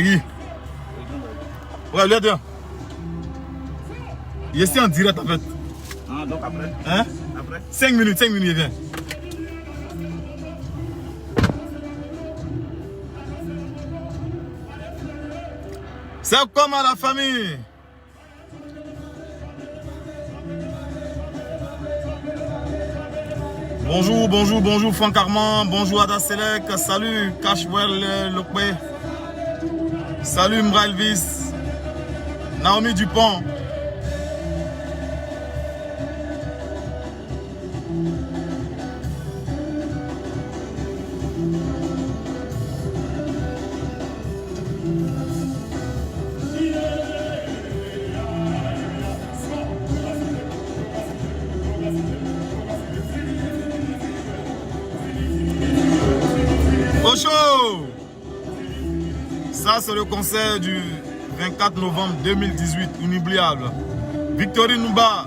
C'est qui? Ouais, lui, attends. Il est en direct en fait. Ah, donc après? Hein? Après? 5 minutes, il vient. C'est comme à la famille. Bonjour Franck Armand, bonjour Ada Selek, salut Cashwell Lokwe, salut Mbra Elvis, Naomi Dupont. Ocho! Ça c'est le concert du 24 novembre 2018, inoubliable. Victorine Nouba,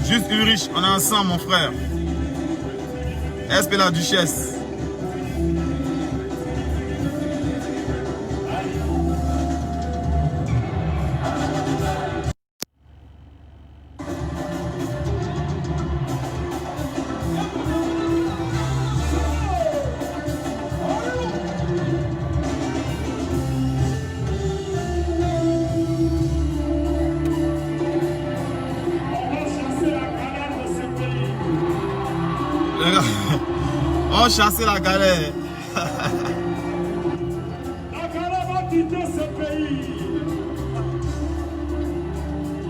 juste Ulrich, on est ensemble mon frère. SP la Duchesse. On chassait la galère. La galère va quitter ce pays.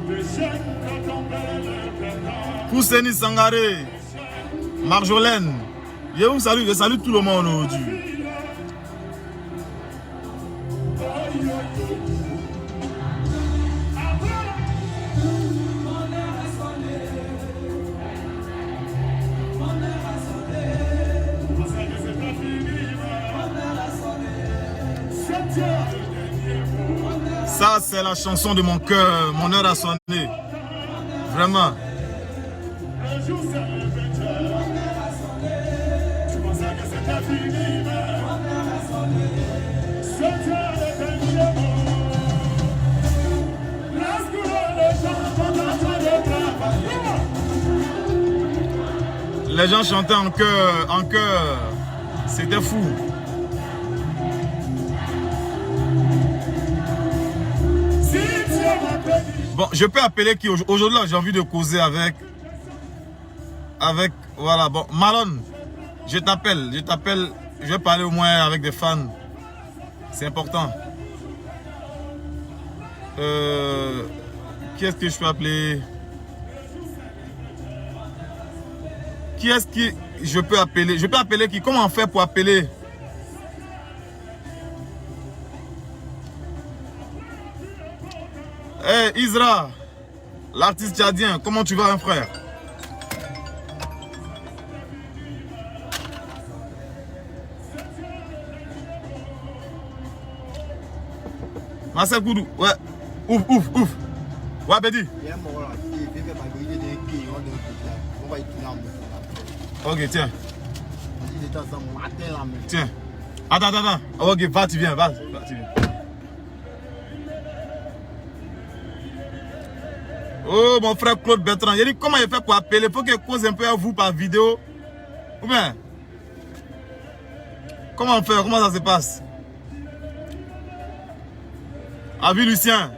Le chèque va tomber le Pousseni Sangaré, Marjolaine, je vous salue, je salue tout le monde aujourd'hui. Ça, c'est la chanson de mon cœur. Mon heure a sonné. Vraiment. Les gens chantaient en chœur, en chœur. C'était fou. Bon, je peux appeler qui aujourd'hui? J'ai envie de causer avec, voilà, bon, Marlon, je t'appelle, je vais parler au moins avec des fans, c'est important. Qui est-ce que je peux appeler? Qui est-ce que je peux appeler? Je peux appeler qui? Comment on fait pour appeler? Hey Isra, l'artiste tchadien, comment tu vas un frère? Marcel Goudou, ouais, ouf. Ouais, Bédi. Ok, tiens. Tiens. Attends. Ok, va, tu viens. Oh, mon frère Claude Bertrand. Il dit comment il fait pour appeler? Il faut qu'il cause un peu à vous par vidéo. Ou bien? Comment on fait? Comment ça se passe? Avis Lucien.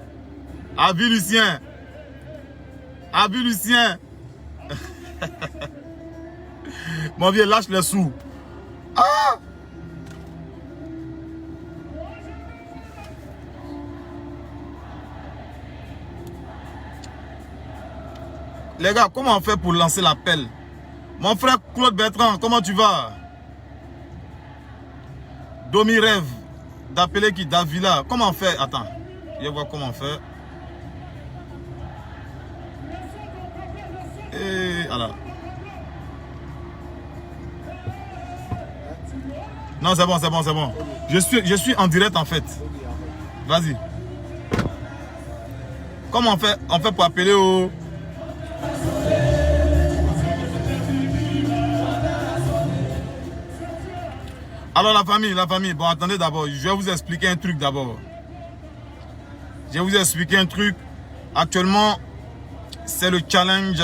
Mon vieux, lâche les sous. Ah! Les gars, comment on fait pour lancer l'appel? Mon frère Claude Bertrand, comment tu vas? Domi rêve d'appeler qui? Davila. Comment on fait? Attends, je vais voir comment on fait. Et alors. Non, c'est bon. Je suis en direct en fait. Vas-y. Comment on fait pour appeler au... Alors la famille, bon attendez d'abord, je vais vous expliquer un truc d'abord. Je vais vous expliquer un truc. Actuellement, c'est le challenge.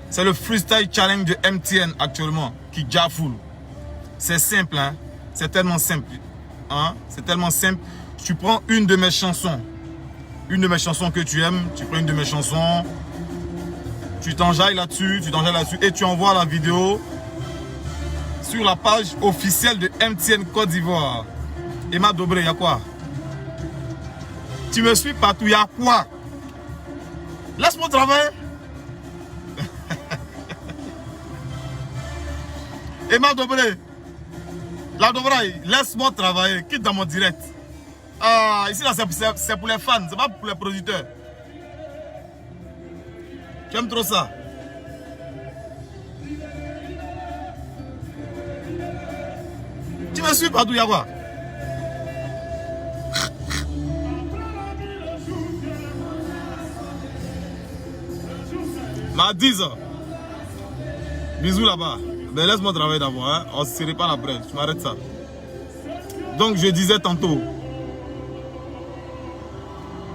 C'est le freestyle challenge de MTN actuellement qui jaffoule. C'est simple, hein. C'est tellement simple. Hein? C'est tellement simple. Tu prends une de mes chansons. Une de mes chansons que tu aimes. Tu prends une de mes chansons. Tu t'enjailles là-dessus. Et tu envoies la vidéo sur la page officielle de MTN Côte d'Ivoire. Emma Dobré, il y a quoi? Tu me suis partout, il y a quoi? Laisse-moi travailler. Emma Dobré, la Dobré, laisse-moi travailler. Quitte dans mon direct. Ah, ici là, c'est pour les fans, c'est pas pour les producteurs. Tu aimes trop ça? Tu me suis partout, il y a quoi? Ma 10 ans. Bisous là-bas. Mais laisse-moi travailler d'abord, hein. On ne se pas après. Tu m'arrêtes ça. Donc je disais tantôt,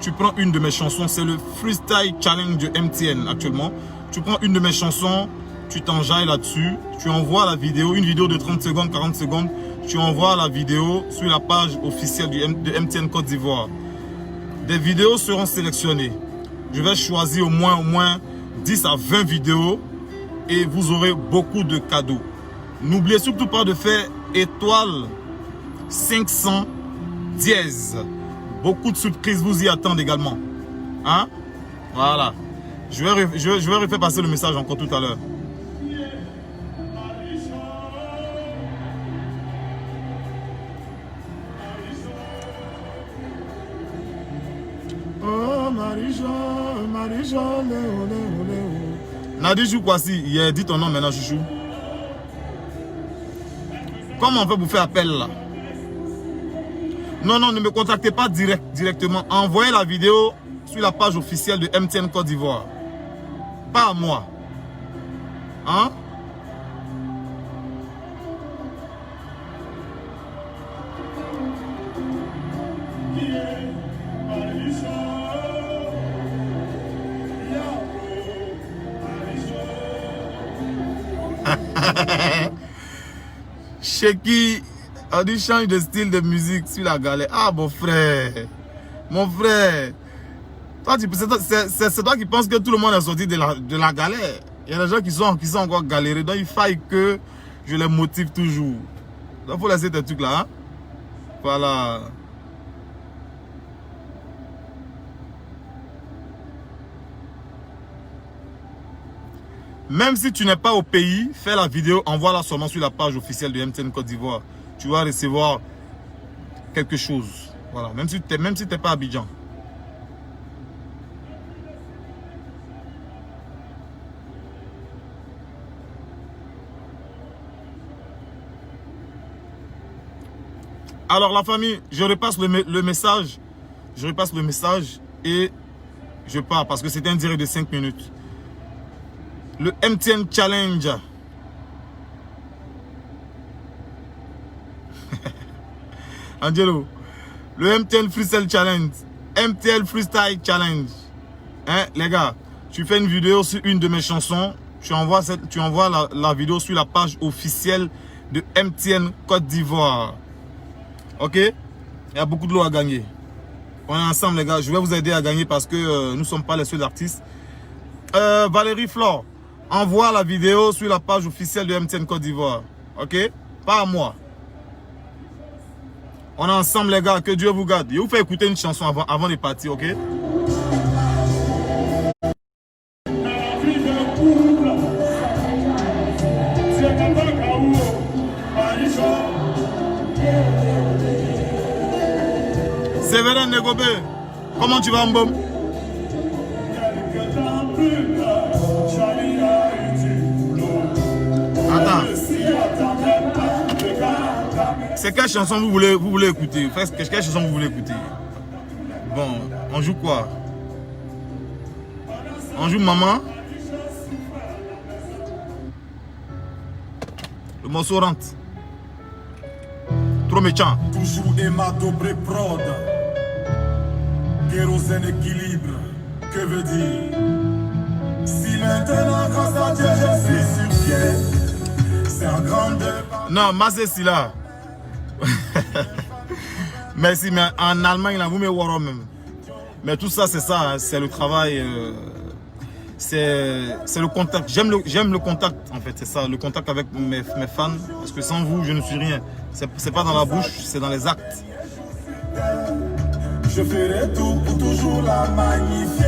tu prends une de mes chansons, c'est le freestyle challenge de MTN actuellement. Tu prends une de mes chansons, tu t'enjailles là-dessus, tu envoies la vidéo, une vidéo de 30 secondes, 40 secondes, tu envoies la vidéo sur la page officielle de MTN Côte d'Ivoire. Des vidéos seront sélectionnées. Je vais choisir au moins 10 à 20 vidéos et vous aurez beaucoup de cadeaux. N'oubliez surtout pas de faire étoile 500 dièse. Beaucoup de surprises vous y attendent également. Hein? Voilà. Je vais refaire passer le message encore tout à l'heure. Oh Marie-Jo, Léo. Nadijou Kwasi, il a dit ton nom maintenant, chouchou. Comment on fait pour faire appel là? Non, ne me contactez pas directement. Envoyez la vidéo sur la page officielle de MTN Côte d'Ivoire. Pas à moi. Hein? Sheki, on dit change de style de musique sur la galère. Ah mon frère, c'est toi qui penses que tout le monde est sorti de la galère. Il y a des gens qui sont encore galérés, donc il faille que je les motive toujours. Donc il faut laisser tes trucs là. Hein? Voilà. Même si tu n'es pas au pays, fais la vidéo, envoie-la seulement sur la page officielle de MTN Côte d'Ivoire. Tu vas recevoir quelque chose. Voilà, même si tu n'es pas à Abidjan. Alors la famille, je repasse le message. Je repasse le message et je pars parce que c'est un direct de 5 minutes. Le MTN Challenge. Angelo. Le MTN Freestyle Challenge. MTN Freestyle Challenge. Hein, les gars, tu fais une vidéo sur une de mes chansons. Tu envoies la vidéo sur la page officielle de MTN Côte d'Ivoire. Ok? Il y a beaucoup de lots à gagner. On est ensemble, les gars. Je vais vous aider à gagner parce que nous ne sommes pas les seuls artistes. Valérie Flore. Envoie la vidéo sur la page officielle de MTN Côte d'Ivoire. Ok? Pas à moi. On est ensemble les gars. Que Dieu vous garde. Je vous fais écouter une chanson avant de partir. Ok? Séverin Negobé. Comment tu vas Mbom? Attends. C'est quelle chanson vous voulez écouter? Quelle chanson vous voulez écouter? Bon, on joue quoi? On joue Maman? morceau rentre. Trop méchant. Toujours Emma Dobré Prod. Kérosène équilibre. Que veut dire? Si maintenant, grâce à Dieu, je suis sur pied, c'est un grand débat. Non, Mazé Silla. Merci, mais en Allemagne, là, vous me voyez même. Mais tout ça, c'est ça, hein, c'est le travail, c'est le contact. J'aime le contact, en fait, c'est ça, le contact avec mes fans. Parce que sans vous, je ne suis rien. C'est pas dans la bouche, c'est dans les actes. Je ferai tout pour toujours la magnifier.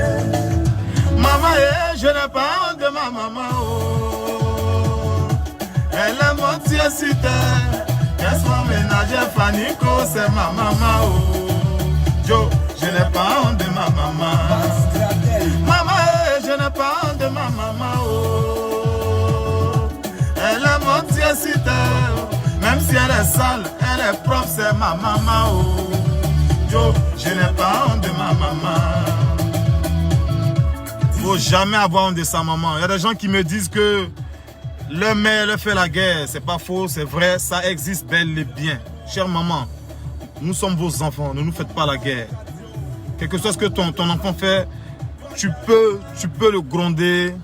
Maman, je n'ai pas honte de ma maman. Oh. Elle est montée sur terre. Qu'elle soit ménagère, Fanico, c'est ma maman. Oh. Joe, je n'ai pas honte de ma maman. Maman, je n'ai pas honte de ma maman. Oh. Elle est montée sur terre. Même si elle est sale, elle est propre, c'est ma maman. Oh. Joe, je n'ai pas honte de ma maman. Faut jamais avoir honte de sa maman. Il y a des gens qui me disent que leur mère leur fait la guerre. C'est pas faux, c'est vrai, ça existe bel et bien. Chère maman, nous sommes vos enfants, ne nous faites pas la guerre. Quel que soit ce que ton enfant fait, tu peux le gronder,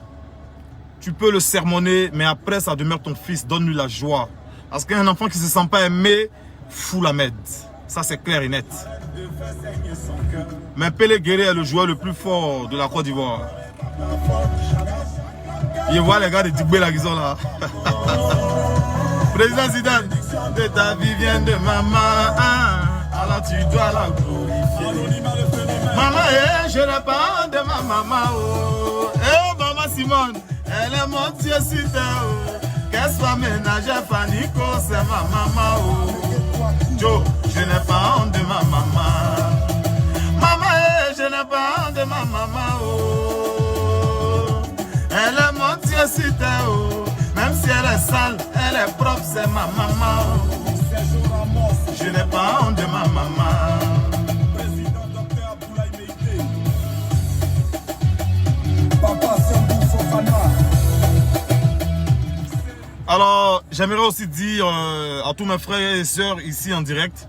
tu peux le sermonner, mais après ça demeure ton fils, donne-lui la joie. Parce qu'un enfant qui ne se sent pas aimé, fout la merde. Ça c'est clair et net. Mais Pelé Guéré est le joueur le plus fort de la Côte d'Ivoire. Il voit les gars de Dibé là qui sont là. Président Zidane, de ta vie vient de maman. Alors tu dois la glorifier. Maman, je n'ai pas honte de ma maman. Oh. Eh maman Simone, elle est montée sur terre. Oh. Qu'elle soit ménagère, Fanico, c'est ma maman. Oh. Joe, je n'ai pas honte de ma maman. Maman, je n'ai pas honte de ma maman. Oh. Elle est montée sur terre. Oh. Même si elle est sale, elle est propre, c'est ma maman. Oh. Je n'ai pas honte de ma maman. Alors, j'aimerais aussi dire à tous mes frères et sœurs ici en direct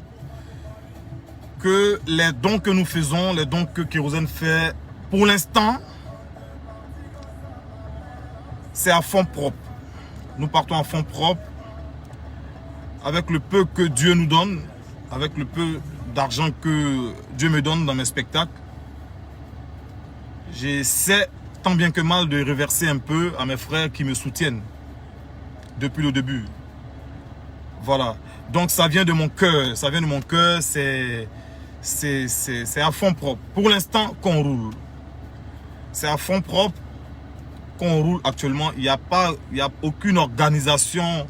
que les dons que nous faisons, les dons que Kérosène fait, pour l'instant, c'est à fond propre. Nous partons à fond propre avec le peu que Dieu nous donne, avec le peu d'argent que Dieu me donne dans mes spectacles. J'essaie tant bien que mal de reverser un peu à mes frères qui me soutiennent depuis le début. Voilà. Donc ça vient de mon cœur. Ça vient de mon cœur. C'est à fond propre. Pour l'instant qu'on roule. C'est à fond propre qu'on roule actuellement. Il n'y a aucune organisation.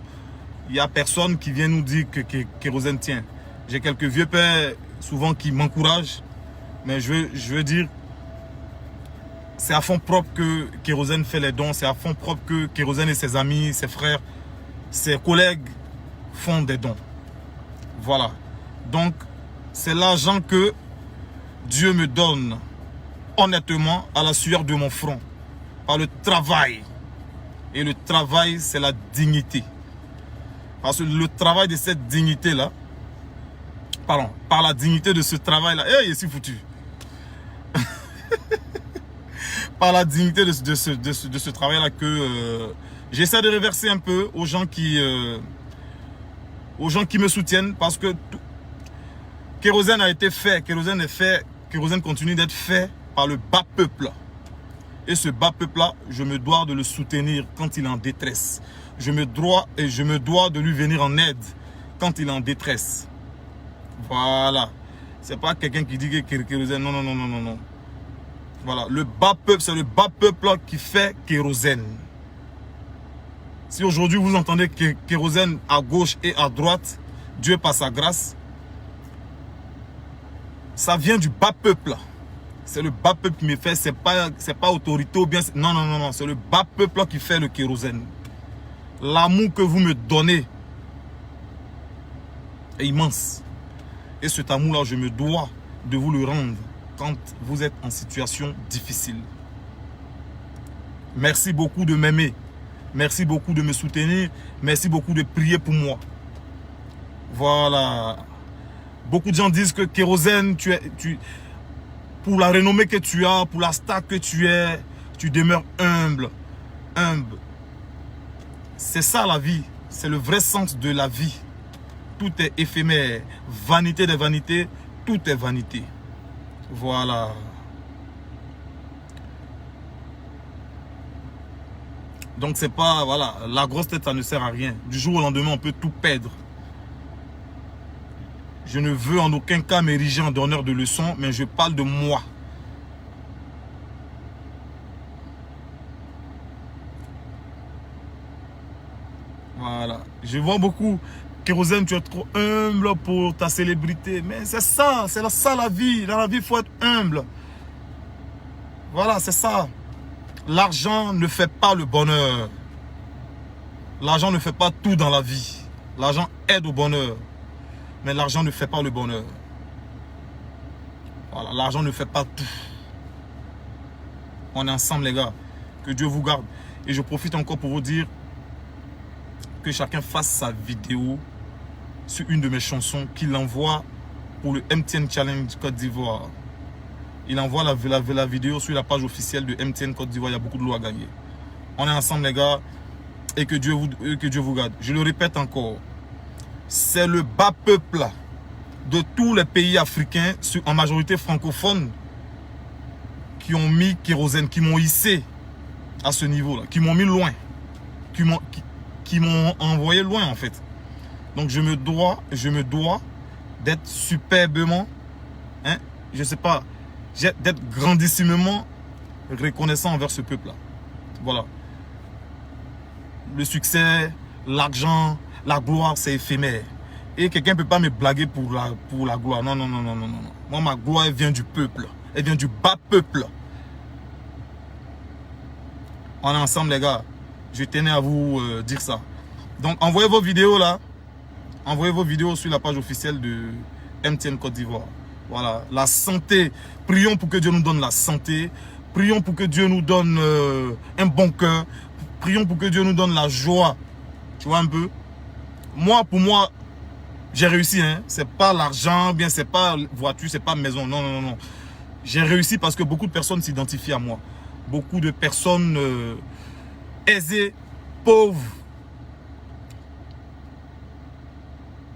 Il n'y a personne qui vient nous dire que Kérosène tient. J'ai quelques vieux pères souvent qui m'encouragent. Mais je veux dire, c'est à fond propre que Kérosène fait les dons. C'est à fond propre que Kérosène et ses amis, ses frères, ses collègues font des dons. Voilà. Donc, c'est l'argent que Dieu me donne honnêtement à la sueur de mon front. Par le travail. Et le travail, c'est la dignité. Parce que le travail de cette dignité-là, pardon, par la dignité de ce travail-là, il est si foutu. Par la dignité de ce travail-là que j'essaie de reverser un peu aux gens qui me soutiennent, parce que Kérosène a été fait, Kérosène est fait, Kérosène continue d'être fait par le bas peuple. Et ce bas peuple-là, je me dois de le soutenir quand il est en détresse. Je me dois de lui venir en aide quand il est en détresse. Voilà. C'est pas quelqu'un qui dit que Kérosène, non. Voilà, le bas peuple, c'est le bas peuple qui fait Kérosène. Si aujourd'hui vous entendez Kérosène à gauche et à droite, Dieu par sa grâce, ça vient du bas peuple. C'est le bas peuple qui me fait, c'est pas autorité ou bien... Non, c'est le bas peuple qui fait le Kérosène. L'amour que vous me donnez est immense. Et cet amour-là, je me dois de vous le rendre quand vous êtes en situation difficile. Merci beaucoup de m'aimer. Merci beaucoup de me soutenir. Merci beaucoup de prier pour moi. Voilà. Beaucoup de gens disent que Kérosène, pour la renommée que tu as, pour la star que tu es, tu demeures humble. Humble. C'est ça la vie. C'est le vrai sens de la vie. Tout est éphémère. Vanité des vanités, tout est vanité. Voilà. Donc c'est pas, voilà, la grosse tête ça ne sert à rien. Du jour au lendemain on peut tout perdre. Je ne veux en aucun cas m'ériger en donneur de leçons, mais je parle de moi. Voilà. Je vois beaucoup, Kérosène, tu es trop humble pour ta célébrité. Mais c'est ça, c'est ça la vie. Dans la vie, il faut être humble. Voilà, c'est ça. L'argent ne fait pas le bonheur. L'argent ne fait pas tout dans la vie. L'argent aide au bonheur. Mais l'argent ne fait pas le bonheur. Voilà, l'argent ne fait pas tout. On est ensemble les gars. Que Dieu vous garde. Et je profite encore pour vous dire que chacun fasse sa vidéo sur une de mes chansons qu'il envoie pour le MTN Challenge Côte d'Ivoire. Il envoie la vidéo sur la page officielle de MTN Côte d'Ivoire. Il y a beaucoup de lots à gagner. On est ensemble les gars. Et que Dieu vous garde. Je le répète encore. C'est le bas peuple de tous les pays africains, en majorité francophones, qui ont mis Kérosène, qui m'ont hissé à ce niveau-là, qui m'ont mis loin, qui m'ont envoyé loin en fait. Donc je me dois d'être superbement, hein, je sais pas, d'être grandissimement reconnaissant envers ce peuple-là. Voilà. Le succès, l'argent, la gloire, c'est éphémère. Et quelqu'un ne peut pas me blaguer pour la gloire. Non, non, non, non, non, non. Moi, ma gloire, elle vient du peuple. Elle vient du bas peuple. On est ensemble, les gars. Je tenais à vous dire ça. Donc, envoyez vos vidéos là. Envoyez vos vidéos sur la page officielle de MTN Côte d'Ivoire. Voilà. La santé. Prions pour que Dieu nous donne la santé. Prions pour que Dieu nous donne un bon cœur. Prions pour que Dieu nous donne la joie. Tu vois un peu? Moi, pour moi, j'ai réussi. Hein. C'est pas l'argent, bien, c'est pas voiture, c'est pas maison. Non, non, non, non. J'ai réussi parce que beaucoup de personnes s'identifient à moi. Beaucoup de personnes aisées, pauvres,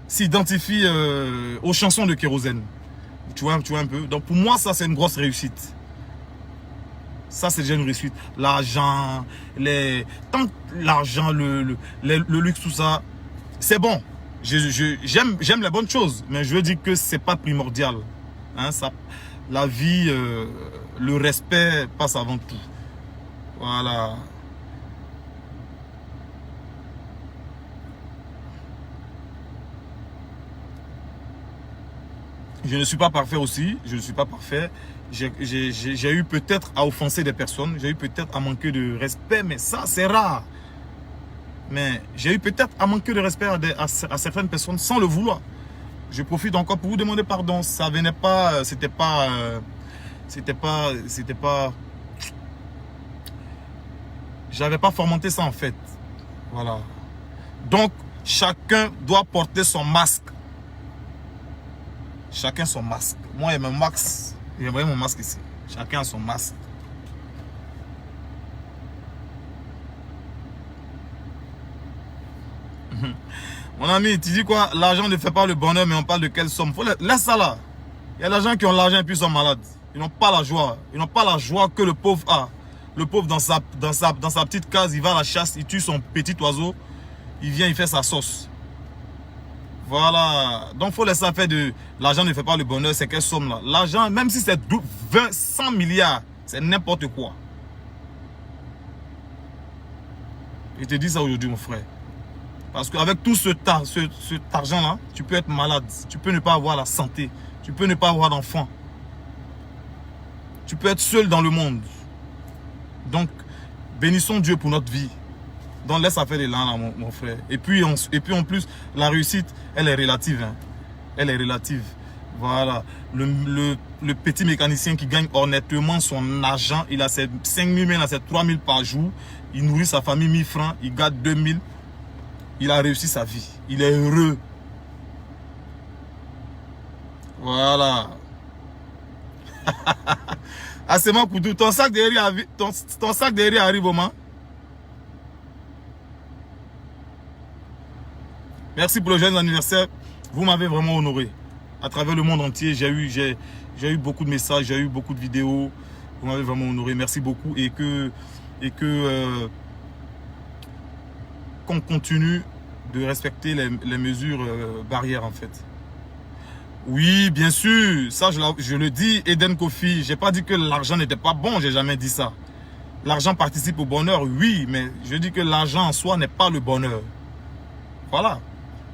s'identifient aux chansons de Kérosène. Tu vois un peu? Donc pour moi, ça, c'est une grosse réussite. Ça, c'est déjà une réussite. L'argent, l'argent, le luxe, tout ça, c'est bon. J'aime les bonnes choses, mais je veux dire que c'est pas primordial. Hein, ça, la vie, le respect passe avant tout. Voilà. Je ne suis pas parfait aussi. Je ne suis pas parfait. J'ai eu peut-être à offenser des personnes. J'ai eu peut-être à manquer de respect, mais ça, c'est rare. Mais j'ai eu peut-être à manquer de respect à certaines personnes sans le vouloir. Je profite encore pour vous demander pardon. Ça venait pas, c'était pas. J'avais pas fomenté ça en fait. Voilà. Donc, chacun doit porter son masque. Chacun son masque. Moi, il y a mon masque. J'ai envoyé mon masque ici. Chacun a son masque. Mon ami, tu dis quoi? L'argent ne fait pas le bonheur, mais on parle de quelle somme? Laisse ça là. Il y a des gens qui ont l'argent et puis ils sont malades. Ils n'ont pas la joie. Ils n'ont pas la joie que le pauvre a. Le pauvre dans sa petite case, il va à la chasse, il tue son petit oiseau. Il vient, il fait sa sauce. Voilà. Donc, il faut laisser faire de... L'argent ne fait pas le bonheur, c'est quelle somme là? L'argent, même si c'est 100 milliards, c'est n'importe quoi. Je te dis ça aujourd'hui, mon frère. Parce qu'avec tout cet argent-là, tu peux être malade. Tu peux ne pas avoir la santé. Tu peux ne pas avoir d'enfant. Tu peux être seul dans le monde. Donc, bénissons Dieu pour notre vie. Donc, laisse faire les là, mon frère. Et puis, en plus, la réussite, elle est relative. Hein. Elle est relative. Voilà. Le le petit mécanicien qui gagne honnêtement son argent. Il a ses 5 000, il a ses 3 000 par jour. Il nourrit sa famille 1 000 francs. Il garde 2 000. Il a réussi sa vie. Il est heureux. Voilà. Ah, c'est mon couteau. Ton sac derrière arrive au moment. Merci pour le joyeux anniversaire. Vous m'avez vraiment honoré. À travers le monde entier, j'ai eu beaucoup de messages, j'ai eu beaucoup de vidéos. Vous m'avez vraiment honoré. Merci beaucoup. Et qu'on continue de respecter les mesures barrières en fait. Oui, bien sûr. Ça, je le dis, Eden Kofi. J'ai pas dit que l'argent n'était pas bon. J'ai jamais dit ça. L'argent participe au bonheur, oui. Mais je dis que l'argent en soi n'est pas le bonheur. Voilà.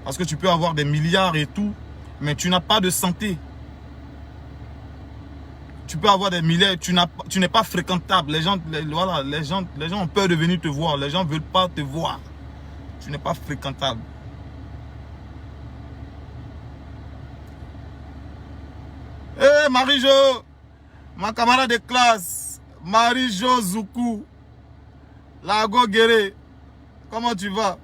Parce que tu peux avoir des milliards et tout, mais tu n'as pas de santé. Tu peux avoir des milliards, tu n'es pas fréquentable. Les gens ont peur de venir te voir. Les gens ne veulent pas te voir. Tu n'es pas fréquentable. Hé, Marie-Jo, ma camarade de classe, Marie-Jo Zoukou, Lago Guéré, comment tu vas?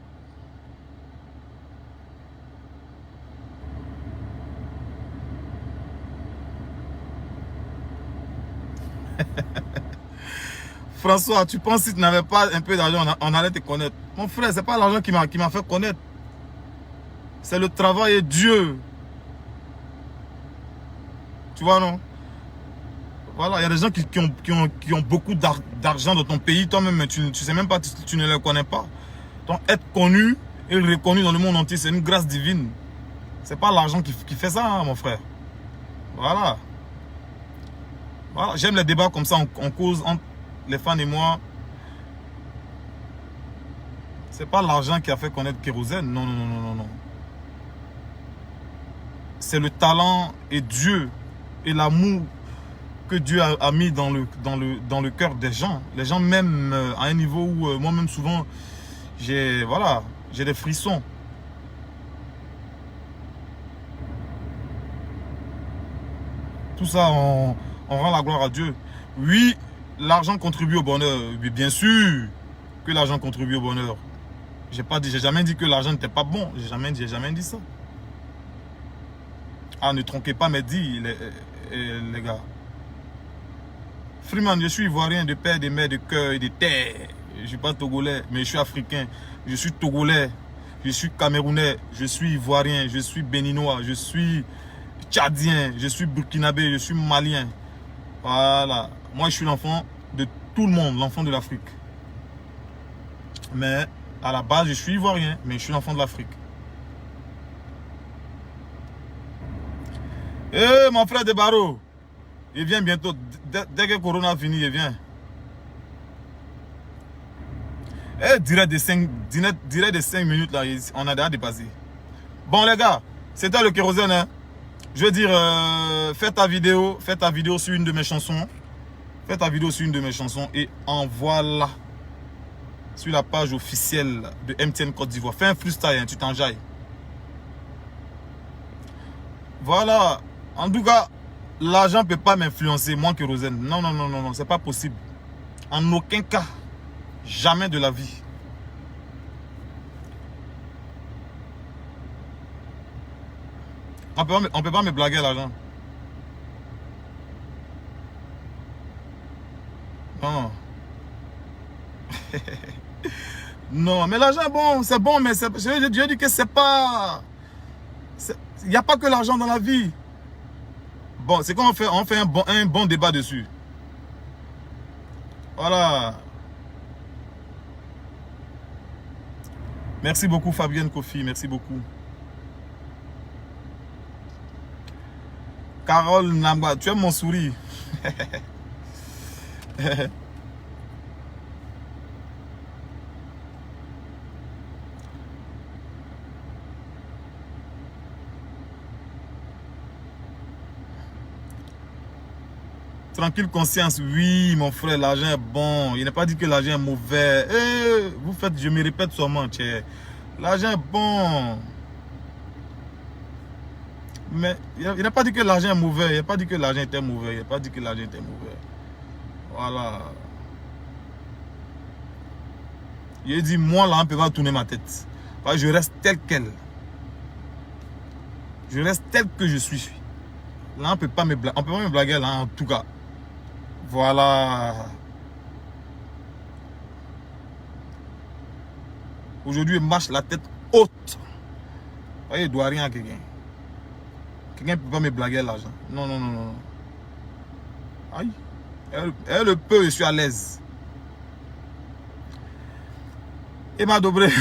François, tu penses que si tu n'avais pas un peu d'argent, on allait te connaître. Mon frère, ce n'est pas l'argent qui m'a fait connaître. C'est le travail et Dieu. Tu vois, non? Voilà, il y a des gens qui ont beaucoup d'argent dans ton pays, toi-même, mais tu ne sais même pas, tu ne les connais pas. Donc, être connu et reconnu dans le monde entier, c'est une grâce divine. Ce n'est pas l'argent qui fait ça, hein, mon frère. Voilà. Voilà, j'aime les débats comme ça, on cause entre les fans et moi. C'est pas l'argent qui a fait connaître Kérosène. Non, non, non, non, non. C'est le talent et Dieu et l'amour que Dieu a mis dans le cœur des gens. Les gens m'aiment à un niveau où moi-même souvent, j'ai des frissons. Tout ça, on rend la gloire à Dieu. Oui, l'argent contribue au bonheur. Oui, bien sûr que l'argent contribue au bonheur. J'ai jamais dit que l'argent n'était pas bon. J'ai jamais dit ça. Ah, ne tronquez pas mes dits, les gars. Freeman, je suis ivoirien de père, de mère, de cœur et de terre. Je ne suis pas togolais, mais je suis africain. Je suis togolais, je suis camerounais, je suis ivoirien, je suis béninois, je suis tchadien, je suis burkinabé, je suis malien. Voilà. Moi, je suis l'enfant de tout le monde, l'enfant de l'Afrique. Mais à la base, je suis ivoirien, mais je suis l'enfant de l'Afrique. Eh, mon frère de Barreau, il vient bientôt. Dès que Corona finit, il vient. Eh, direct de 5 minutes, là, on a déjà dépassé. Bon, les gars, c'était le kérosène. Hein. Je veux dire, fais ta vidéo sur une de mes chansons. Fais ta vidéo sur une de mes chansons et envoie-la sur la page officielle de MTN Côte d'Ivoire. Fais un freestyle, hein, tu t'enjailles. Voilà. En tout cas, l'argent ne peut pas m'influencer, moi, Kérosène. Non, non, non, non, non, c'est pas possible. En aucun cas. Jamais de la vie. On peut pas me blaguer l'argent. Non. Non, mais l'argent est bon, c'est bon, mais je dis que c'est pas... Il n'y a pas que l'argent dans la vie. Bon, c'est quoi on fait un bon débat dessus. Voilà. Merci beaucoup Fabienne Kofi, merci beaucoup. Carole Namba, tu aimes mon sourire. Tranquille conscience, oui mon frère, l'argent est bon. Il n'est pas dit que l'argent est mauvais. Vous faites, je me répète seulement, l'argent est bon. Mais il n'a pas dit que l'argent est mauvais. Il n'a pas dit que l'argent était mauvais. Il n'a pas dit que l'argent était mauvais. Voilà. Il a dit, moi là, on ne peut pas tourner ma tête. Parce que je reste tel quel. Je reste tel que je suis. Là, on ne peut pas me blaguer. On peut pas me blaguer là, en tout cas. Voilà. Aujourd'hui, il marche la tête haute. Vous voyez, il ne doit rien à quelqu'un. Quelqu'un ne peut pas me blaguer l'argent. Non, non, non, non. Aïe. Elle le peut, je suis à l'aise. Et ma Dobré.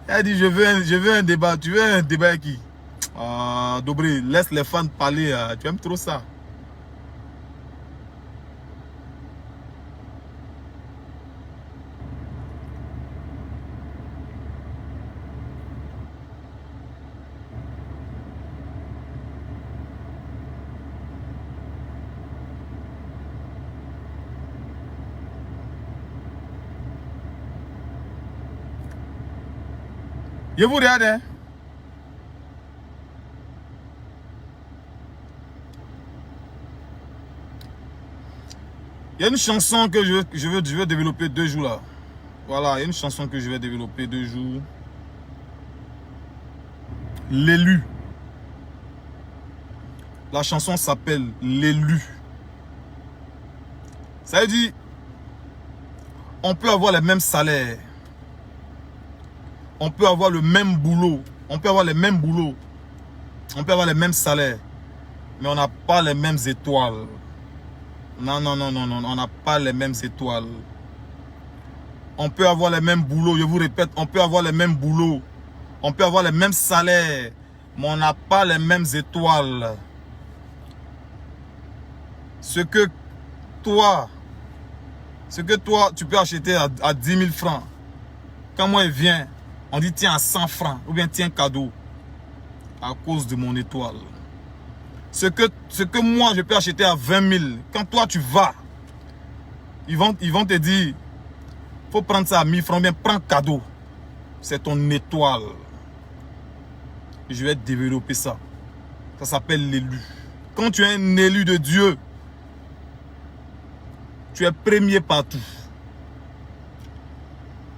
Elle dit, je veux un débat. Tu veux un débat avec qui? Ah, Dobré, laisse les fans parler. Tu aimes trop ça. Je vous regarde. Hein? Il y a une chanson que je veux développer 2 jours là. Voilà, il y a une chanson que je vais développer 2 jours. L'élu. La chanson s'appelle L'élu. Ça veut dire, on peut avoir les mêmes salaires. On peut avoir le même boulot. On peut avoir les mêmes boulots. On peut avoir les mêmes salaires. Mais on n'a pas les mêmes étoiles. Non, non, non, non, non. On n'a pas les mêmes étoiles. On peut avoir les mêmes boulots. Je vous répète, on peut avoir les mêmes boulots. On peut avoir les mêmes salaires. Mais on n'a pas les mêmes étoiles. Ce que toi, tu peux acheter à 10 000 francs. Quand moi, il vient, on dit tiens à 100 francs. Ou bien tiens cadeau. À cause de mon étoile. Ce que moi, je peux acheter à 20 000. Quand toi, tu vas, ils vont te dire, faut prendre ça à 1000 francs. Bien, prends cadeau. C'est ton étoile. Je vais développer ça. Ça s'appelle l'élu. Quand tu es un élu de Dieu, tu es premier partout.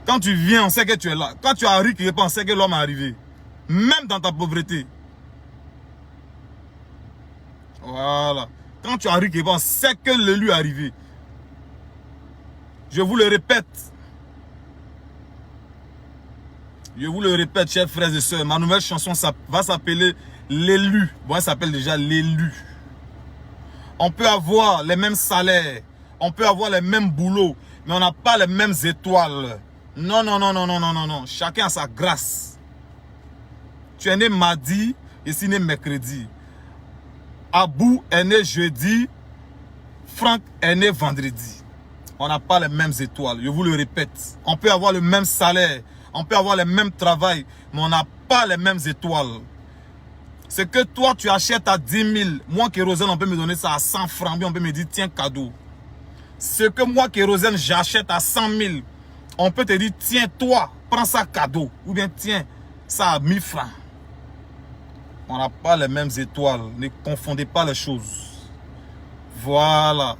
Quand tu viens, on sait que tu es là. Quand tu arrives quelque part, on sait que l'homme est arrivé. Même dans ta pauvreté. Voilà. Quand tu arrives quelque part, on sait que l'élu est arrivé. Je vous le répète. Je vous le répète, chers frères et sœurs. Ma nouvelle chanson va s'appeler L'élu. Bon, elle s'appelle déjà L'élu. On peut avoir les mêmes salaires. On peut avoir les mêmes boulots. Mais on n'a pas les mêmes étoiles. Non, non, non, non, non, non, non, non. Chacun a sa grâce. Tu es né mardi, et si né mercredi. Abou est né jeudi. Franck est né vendredi. On n'a pas les mêmes étoiles. Je vous le répète. On peut avoir le même salaire. On peut avoir le même travail. Mais on n'a pas les mêmes étoiles. Ce que toi, tu achètes à 10 000. Moi, Kérosène, on peut me donner ça à 100 francs. Bien, on peut me dire, tiens, cadeau. Ce que moi, Kérosène, j'achète à 100 000. On peut te dire, tiens, toi, prends ça cadeau. Ou bien, tiens, ça à 1000 francs. On n'a pas les mêmes étoiles. Ne confondez pas les choses. Voilà.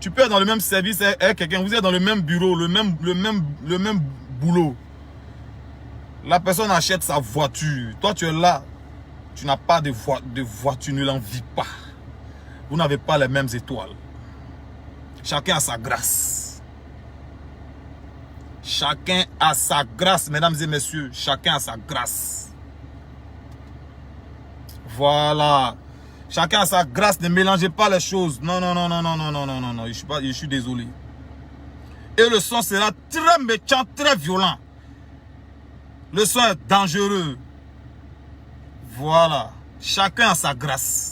Tu peux être dans le même service avec quelqu'un. Vous êtes dans le même bureau, le même boulot. La personne achète sa voiture. Toi, tu es là. Tu n'as pas de voiture, ne l'envie pas. Vous n'avez pas les mêmes étoiles. Chacun a sa grâce. Chacun a sa grâce, mesdames et messieurs. Chacun a sa grâce. Voilà. Chacun a sa grâce. Ne mélangez pas les choses. Non, non, non, non, non, non, non, non, non, non. Je suis désolé. Et le son sera très méchant, très violent. Le son est dangereux. Voilà. Chacun a sa grâce.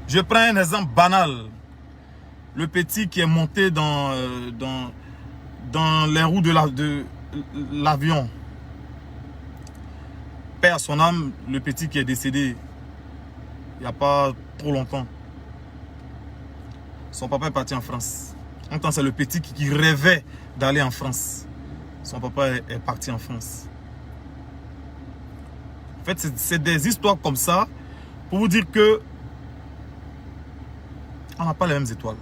Je prends un exemple banal. Le petit qui est monté dans les roues de l'avion. Père son âme, le petit qui est décédé. il n'y a pas trop longtemps. Son papa est parti en France. En temps, c'est le petit qui rêvait d'aller en France. Son papa est parti en France. En fait, c'est des histoires comme ça pour vous dire que on n'a pas les mêmes étoiles.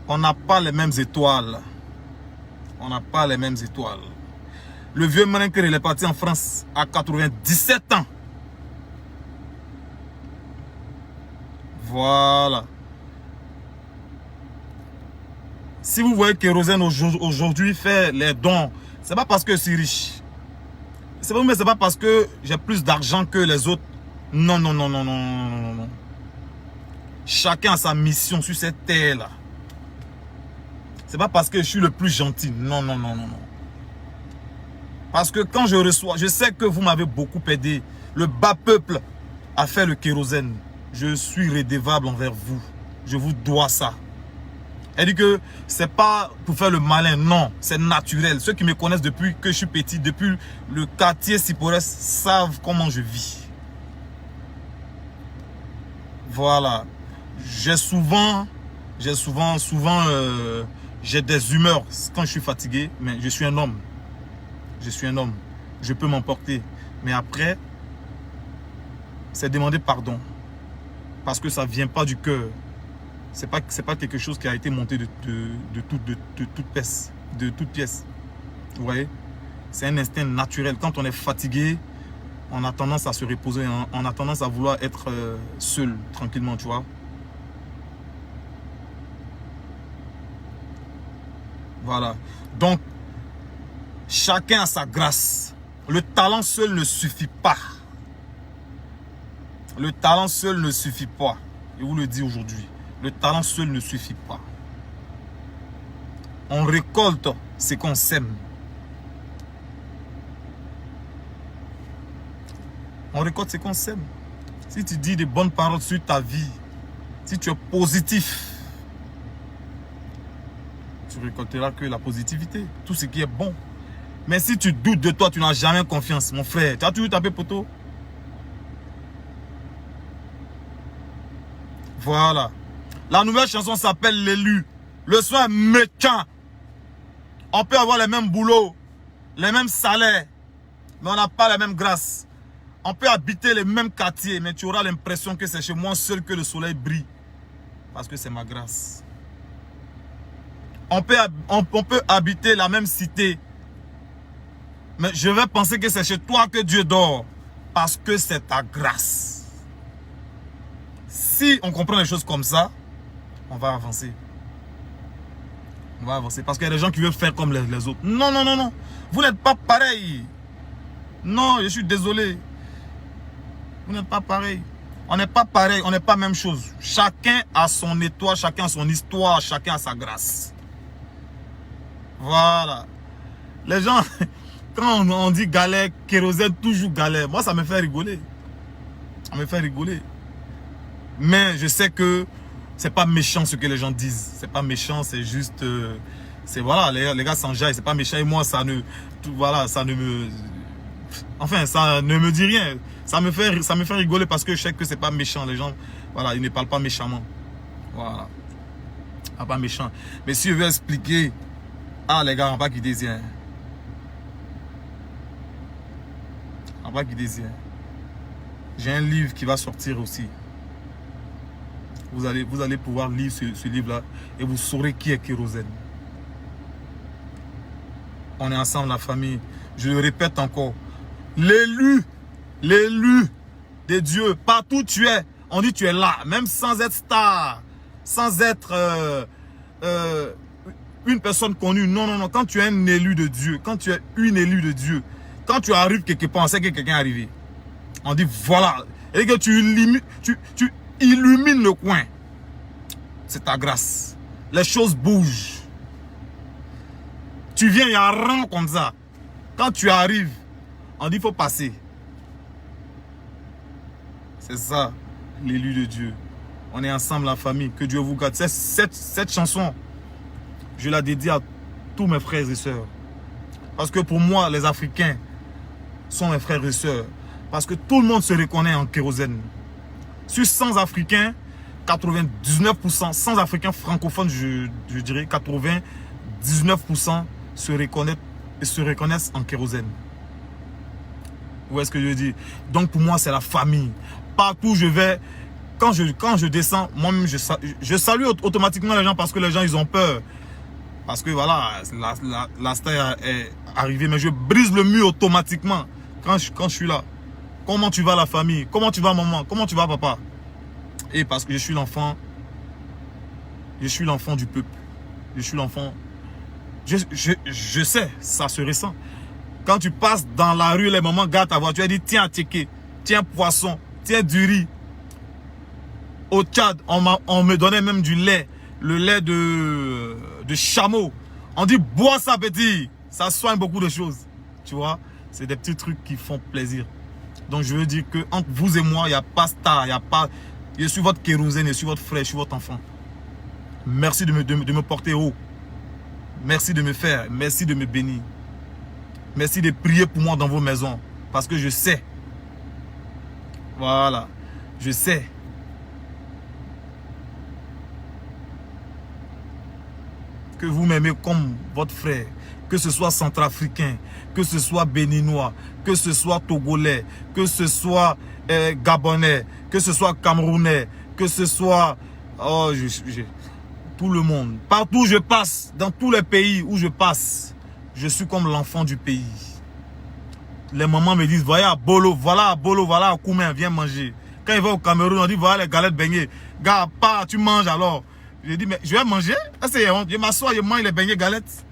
On n'a pas les mêmes étoiles. On n'a pas les mêmes étoiles. Le vieux Maninker, il est parti en France à 97 ans. Voilà. Si vous voyez Kérosène aujourd'hui fait les dons, c'est pas parce que je suis riche. C'est pas, mais c'est pas parce que j'ai plus d'argent que les autres. Non, non, non, non, non, non, non, non. Chacun a sa mission sur cette terre-là. C'est pas parce que je suis le plus gentil. Non, non, non, non, non. Parce que quand je reçois, je sais que vous m'avez beaucoup aidé. Le bas peuple a fait le kérosène. Je suis redevable envers vous. Je vous dois ça. Elle dit que c'est pas pour faire le malin, non, c'est naturel. Ceux qui me connaissent depuis que je suis petit, depuis le quartier Siporès, savent comment je vis. Voilà. J'ai des humeurs quand je suis fatigué, mais je suis un homme. Je suis un homme. Je peux m'emporter. Mais après, c'est demander pardon. Parce que ça ne vient pas du cœur. C'est pas quelque chose qui a été monté de toute pièce. Vous voyez? C'est un instinct naturel. Quand on est fatigué, on a tendance à se reposer. On a tendance à vouloir être seul, tranquillement, tu vois. Voilà. Donc, chacun a sa grâce. Le talent seul ne suffit pas. Le talent seul ne suffit pas. Je vous le dis aujourd'hui. Le talent seul ne suffit pas. On récolte ce qu'on sème. On récolte ce qu'on sème. Si tu dis des bonnes paroles sur ta vie, si tu es positif, tu récolteras que la positivité, tout ce qui est bon. Mais si tu doutes de toi, tu n'as jamais confiance, mon frère. Tu as toujours tapé poteau. Voilà. La nouvelle chanson s'appelle L'élu. Le son est méchant. On peut avoir les mêmes boulots, les mêmes salaires, mais on n'a pas la même grâce. On peut habiter les mêmes quartiers, mais tu auras l'impression que c'est chez moi seul que le soleil brille. Parce que c'est ma grâce. On peut habiter la même cité, mais je vais penser que c'est chez toi que Dieu dort. Parce que c'est ta grâce. Si on comprend les choses comme ça, on va avancer. On va avancer. Parce qu'il y a des gens qui veulent faire comme les autres. Non, non, non, non. Vous n'êtes pas pareil. Non, je suis désolé. Vous n'êtes pas pareil. On n'est pas pareil. On n'est pas la même chose. Chacun a son étoile, chacun a son histoire, chacun a sa grâce. Voilà. Les gens, quand on dit galère, kérosène, toujours galère. Moi, ça me fait rigoler. Ça me fait rigoler. Mais je sais que c'est pas méchant ce que les gens disent. C'est pas méchant, c'est juste... c'est voilà, les gars s'enjaillent, c'est pas méchant. Et moi, ça ne... Voilà, ça ne me... Enfin, ça ne me dit rien. Ça me fait rigoler parce que je sais que c'est pas méchant. Les gens, voilà, ils ne parlent pas méchamment. Voilà. Pas méchant. Mais si je veux expliquer... Ah, les gars, on va guider bien. On va guider bien. J'ai un livre qui va sortir aussi. Vous allez pouvoir lire ce livre-là et vous saurez qui est Kérosène. On est ensemble, la famille. Je le répète encore. L'élu de Dieu, partout tu es, on dit tu es là, même sans être star, sans être une personne connue. Non, non, non. Quand tu es un élu de Dieu, quand tu es une élue de Dieu, quand tu arrives quelque part, on sait que quelqu'un est arrivé. On dit voilà. Et que tu illumines le coin. C'est ta grâce. Les choses bougent. Tu viens, il y a un rang comme ça. Quand tu arrives, on dit il faut passer. C'est ça, l'élu de Dieu. On est ensemble, la famille. Que Dieu vous garde. Cette chanson, je la dédie à tous mes frères et sœurs. Parce que pour moi, les Africains sont mes frères et sœurs. Parce que tout le monde se reconnaît en kérosène. Sur 100 Africains, 99%, 100 Africains francophones, je dirais 99% se reconnaissent en kérosène. Vous voyez ce que je veux dire? Donc pour moi, c'est la famille. Partout où je vais, quand je descends, moi-même, je salue automatiquement les gens parce que les gens, ils ont peur. Parce que voilà, la star est arrivée, mais je brise le mur automatiquement quand je suis là. Comment tu vas la famille? Comment tu vas maman? Comment tu vas papa? Et parce que je suis l'enfant du peuple. Je suis l'enfant. Je sais, ça se ressent. Quand tu passes dans la rue, les mamans gardent ta voiture, elles disent tiens tchéké, tiens poisson, tiens du riz. Au Tchad, on me donnait même du lait, le lait de chameau. On dit bois ça petit, ça soigne beaucoup de choses. Tu vois, c'est des petits trucs qui font plaisir. Donc je veux dire que entre vous et moi, il n'y a pas star, il n'y a pas. Je suis votre kérosène, je suis votre frère, je suis votre enfant. Merci de me porter haut. Merci de me faire, merci de me bénir. Merci de prier pour moi dans vos maisons. Parce que je sais. Voilà. Je sais. Que vous m'aimez comme votre frère. Que ce soit centrafricain. Que ce soit béninois. Que ce soit togolais. Que ce soit gabonais. Que ce soit camerounais. Que ce soit... Oh, tout le monde. Partout où je passe. Dans tous les pays où je passe. Je suis comme l'enfant du pays. Les mamans me disent, voilà à Bolo, voilà à Koumen, viens manger. Quand ils vont au Cameroun, on dit, voilà les galettes beignets. Gars, pas, tu manges alors. Je dis, mais je vais manger. Je m'assois, je mange les beignets galettes.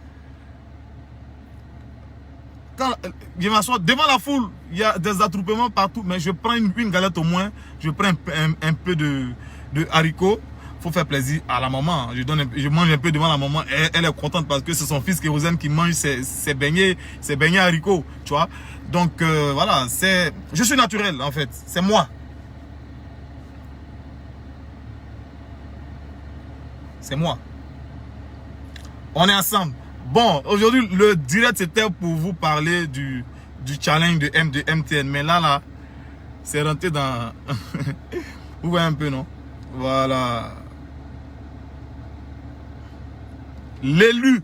Quand je m'assois devant la foule, il y a des attroupements partout, mais je prends une galette au moins. Je prends un peu de haricots. Faut faire plaisir à la maman. Je mange un peu devant la maman. Elle est contente parce que c'est son fils kérosène qui mange ses beignets haricots. Tu vois. Donc voilà, je suis naturel en fait. C'est moi. C'est moi. On est ensemble. Bon, aujourd'hui, le direct c'était pour vous parler du challenge de MTN. Mais là, c'est rentré dans... Vous voyez un peu, non? Voilà. L'élu,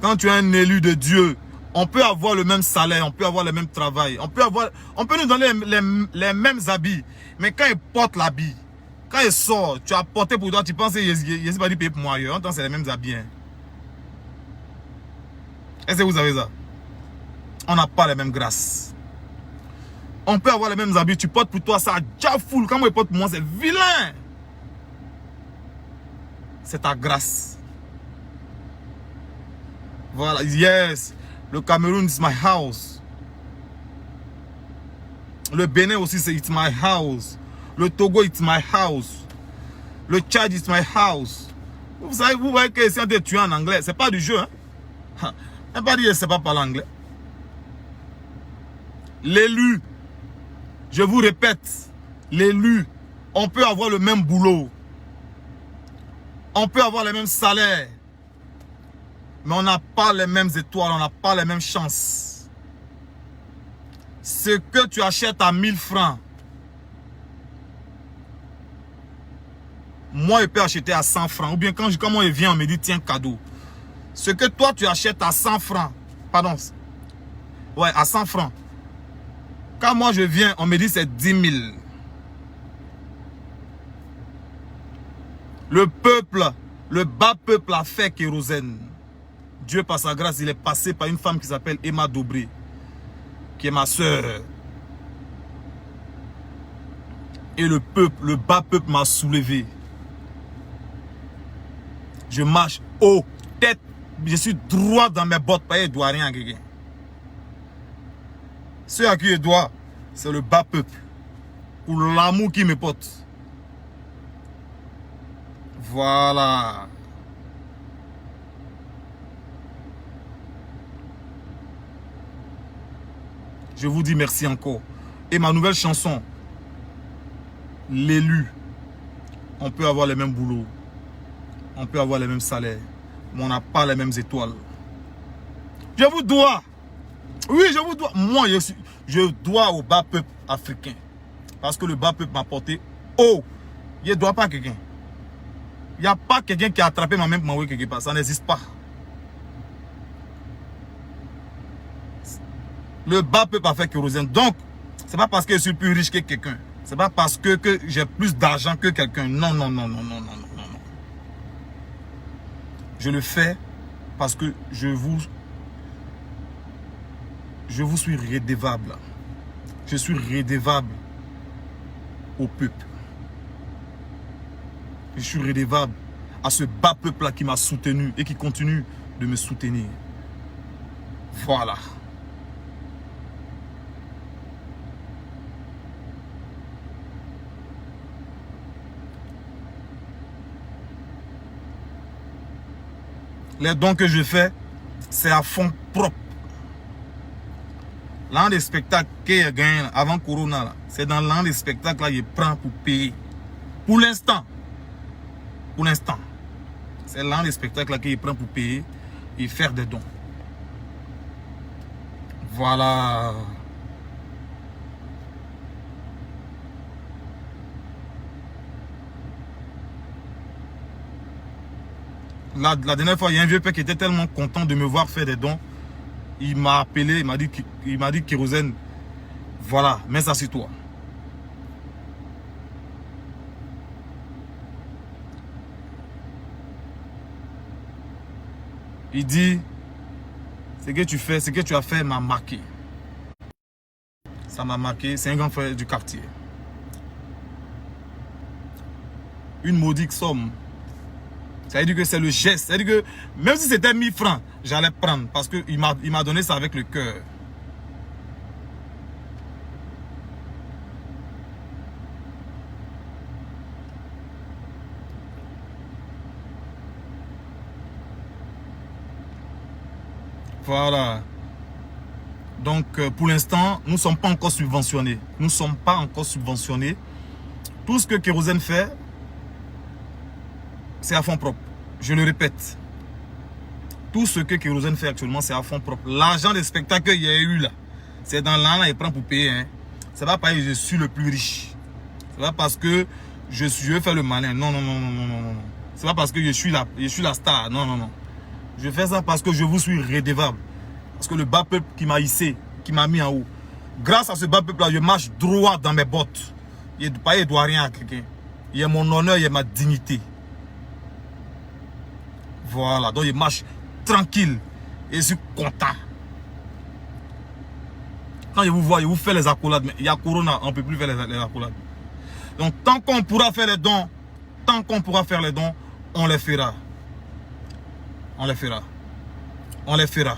quand tu es un élu de Dieu, on peut avoir le même salaire, on peut avoir le même travail, on peut nous donner les mêmes habits, mais quand il porte l'habit, quand il sort, tu as porté pour toi, tu penses qu'il n'est pas dit payer pour moi ailleurs, en c'est les mêmes habits. Hein. Est-ce que vous avez ça? On n'a pas les mêmes grâces. On peut avoir les mêmes habits, tu portes pour toi, ça a déjà full, quand moi il porte pour moi, c'est vilain. C'est ta grâce. Voilà, yes. Le Cameroun, it's my house. Le Bénin aussi, c'est it's my house. Le Togo, it's my house. Le Tchad, it's my house. Vous savez, vous voyez que si on est tué en anglais, c'est pas du jeu. Hein? On pas dire que c'est pas parler anglais. L'élu, je vous répète, l'élu, on peut avoir le même boulot. On peut avoir les mêmes salaires. Mais on n'a pas les mêmes étoiles, on n'a pas les mêmes chances. Ce que tu achètes à 1000 francs, moi je peux acheter à 100 francs. Ou bien quand moi je viens, on me dit tiens cadeau. Ce que toi tu achètes à 100 francs, pardon, ouais à 100 francs. Quand moi je viens, on me dit c'est 10 000. Le peuple, le bas peuple a fait kérosène. Dieu, par sa grâce, il est passé par une femme qui s'appelle Emma Dobré, qui est ma soeur. Et le peuple, le bas peuple m'a soulevé. Je marche haut, tête, je suis droit dans mes bottes, pas il doit rien à quelqu'un. Ceux à qui je dois, c'est le bas peuple. Pour l'amour qui me porte. Voilà. Je vous dis merci encore. Et ma nouvelle chanson, l'élu. On peut avoir les mêmes boulots. On peut avoir les mêmes salaires. Mais on n'a pas les mêmes étoiles. Je vous dois Oui, je vous dois. Moi, je dois au bas peuple africain. Parce que le bas peuple m'a porté haut. Je ne dois pas à quelqu'un. Il n'y a pas quelqu'un qui a attrapé ma main pour m'envoyer quelque part. Ça n'existe pas. Le bas peuple a fait kérosène. Donc, ce n'est pas parce que je suis plus riche que quelqu'un. Ce n'est pas parce que j'ai plus d'argent que quelqu'un. Non, non, non, non, non, non, non, non. Je le fais parce que je vous suis redevable. Je suis redevable au peuple. Je suis redevable à ce bas peuple-là qui m'a soutenu et qui continue de me soutenir. Voilà. Les dons que je fais, c'est à fond propre. L'an des spectacles que je gagne avant Corona, c'est dans l'an des spectacles que je prends pour payer. Pour l'instant. Pour l'instant. C'est l'an des spectacles que je prends pour payer et faire des dons. Voilà. La dernière fois, il y a un vieux père qui était tellement content de me voir faire des dons. Il m'a appelé, il m'a dit kérosène, voilà, mets ça sur toi. Il dit, ce que tu fais, ce que tu as fait m'a marqué. Ça m'a marqué, c'est un grand frère du quartier. Une maudite somme. Ça veut dire que c'est le geste. Ça veut dire que même si c'était 1000 francs, j'allais prendre parce qu'il m'a donné ça avec le cœur. Voilà. Donc, pour l'instant, nous ne sommes pas encore subventionnés. Nous ne sommes pas encore subventionnés. Tout ce que Kérosène fait, c'est à fond propre. Je le répète. Tout ce que Kérosène fait actuellement, c'est à fond propre. L'argent des spectacles qu'il y a eu là, c'est dans l'an là, il prend pour payer. Hein. C'est pas parce que je suis le plus riche. C'est pas parce que je veux faire le malin. Non, non, non, non, non, non, non. C'est pas parce que je suis la star. Non, non, non. Je fais ça parce que je vous suis redevable. Parce que le bas peuple qui m'a hissé, qui m'a mis en haut. Grâce à ce bas peuple là, je marche droit dans mes bottes. Il ne doit rien à quelqu'un. Il y a mon honneur, il y a ma dignité. Voilà, donc il marche tranquille et je suis content. Quand je vous vois, je vous fais les accolades, mais il y a Corona, on ne peut plus faire les accolades. Donc tant qu'on pourra faire les dons, on les fera. On les fera. On les fera.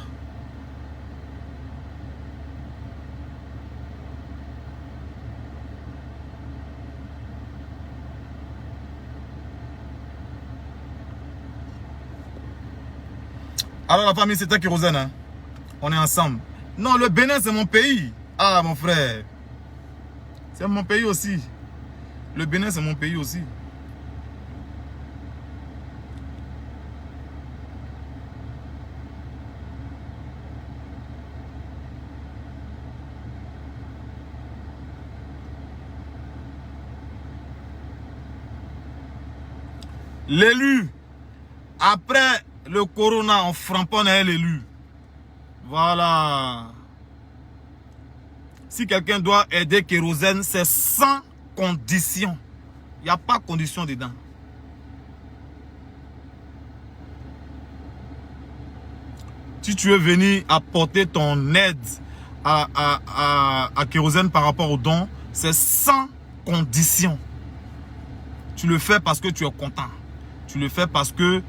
Alors la famille, c'était Kérosène, hein? On est ensemble. Non, le Bénin, c'est mon pays. Ah, mon frère. C'est mon pays aussi. Le Bénin, c'est mon pays aussi. L'élu, après le corona, on framponne l'élu. Voilà. Si quelqu'un doit aider Kérosène, c'est sans condition. Il n'y a pas de condition dedans. Si tu veux venir apporter ton aide à Kérosène par rapport aux dons, c'est sans condition. Tu le fais parce que tu es content. Tu le fais parce que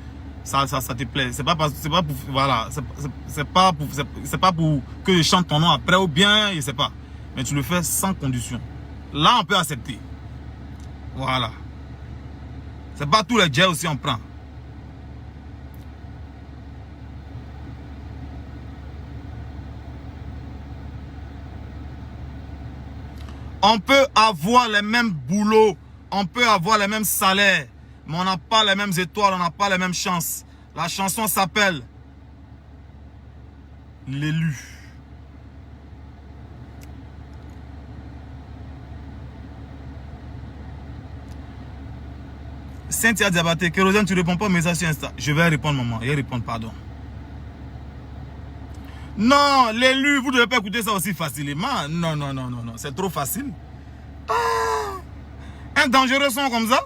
ça te plaît. C'est pas pour voilà, c'est pas pour que je chante ton nom après ou bien, je sais pas. Mais tu le fais sans condition. Là, on peut accepter. Voilà. C'est pas tous les jets aussi on prend. On peut avoir les mêmes boulots, on peut avoir les mêmes salaires, mais on n'a pas les mêmes étoiles, on n'a pas les mêmes chances. La chanson s'appelle L'élu. Cynthia Diabaté, Kérosène, tu réponds pas aux messages sur Insta. Je vais répondre, maman. Je vais répondre, pardon. Non, l'élu, vous ne devez pas écouter ça aussi facilement. Non, non, non, non, non. C'est trop facile. Ah, un dangereux son comme ça.